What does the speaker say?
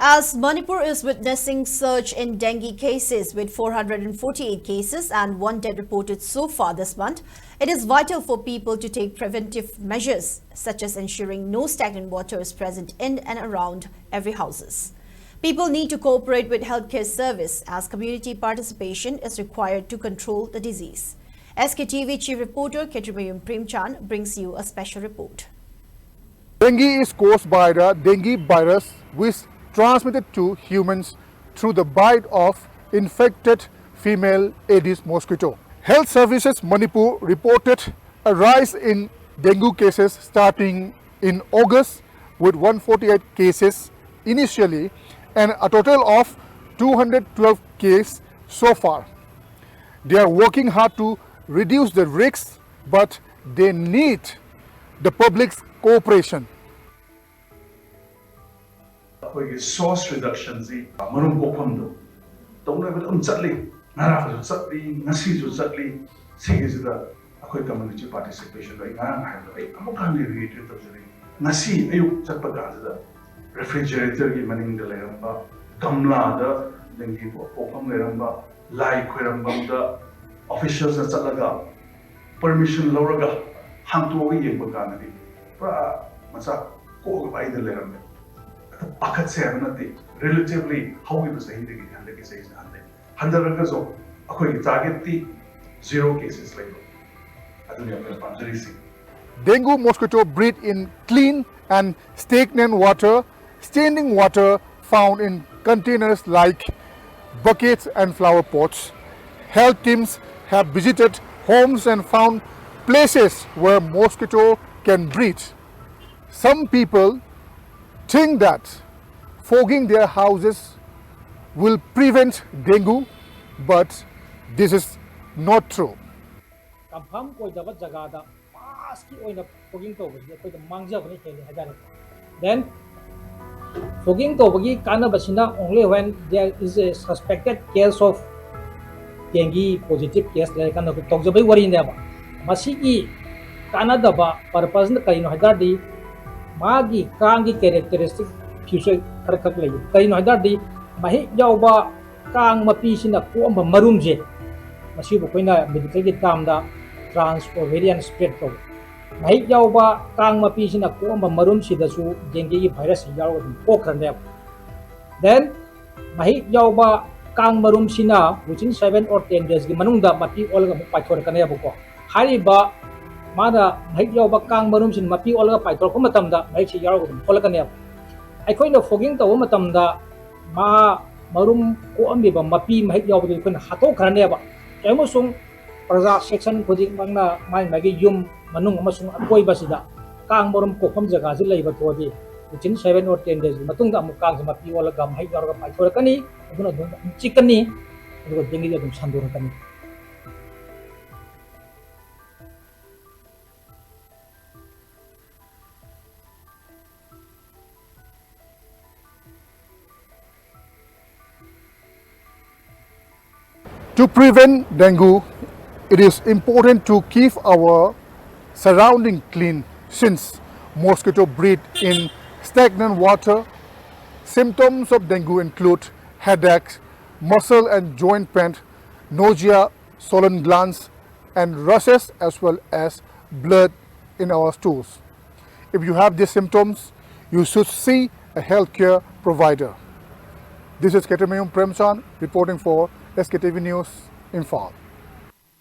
As Manipur is witnessing surge in dengue cases with 448 cases and 1 death reported so far this month, it is vital for people to take preventive measures such as ensuring no stagnant water is present in and around every houses. People need to cooperate with healthcare service as community participation is required to control the disease. SKTV Chief Reporter Imphal brings you a special report. Dengue is caused by the dengue virus, which transmitted to humans through the bite of infected female Aedes mosquito. Health Services Manipur reported a rise in dengue cases starting in August with 148 cases initially and a total of 212 cases so far. They are working hard to reduce the risks, but they need the public's cooperation. Source reduction zi marum kopam do tong level chatli ngara chatli ngasi ju chatli sigi da akhoi community participation rai ngara ha do ai amuk kan related to jari ngasi ayuk chatpa ga da refrigerator gi maning de leramba gamla da dengi kopam leramba lai khoiram bam da officials na chatlaga permission loraga hangtu gi yeng ba na di pra masa ko bai de leramba Akat saya nanti relatively how we was saying the hande ke says hande ranga so akoi target ti 0 cases like adunya me panjari si Dengue mosquito breed in clean and stagnant water, standing water found in containers like buckets and flower pots. Health teams have visited homes and found places where mosquito can breed. Some people think that fogging their houses will prevent dengue, but this is not true. Then fogging only when there is a suspected case of dengue positive case like Masiki Canada purpose Magi Kangi characteristic future Karkaklay. Kaino Dadi, Mahi Yauba Kang Mapisina Kuamba Marumje, Masibuquina, medicated Tamda, trans ovarian spread to Mahi Yauba Kang Mapisina Kuamba Marumsi, the Su, Dengue virus, Yao, Pokrandep. Then Mahi Yauba Kang Marumsina, within 7 or 10 days, the Manunda Mati Olga Paikorakanebo. Hariba Mada Mahik Yau Bakang Marum Sin Mapi Olga Paitol Kumatamda, Maiki Yargo, Polakanev. I coined of fogging the Womatamda Ma Marum Kuambiba Mapi Mahik Yau Kun Hato Kraneva. Emusung Praza section putting Magna Mind Magi Yum Manung Masung Akoi Basida. Kang Morum Kopam Zagazilla Batodi, within 7 or 10 days, Matunga Mukang Mapi Olaga Mahik Yarga Paitorakani, Chickani, and was Dingy of Sandurakani. To prevent dengue, it is important to keep our surrounding clean since mosquito breed in stagnant water. Symptoms of dengue include headache, muscle and joint pain, nausea, swollen glands, and rushes as well as blood in our stools. If you have these symptoms, you should see a healthcare provider. This is Imphal reporting for SKTV News, Imphal.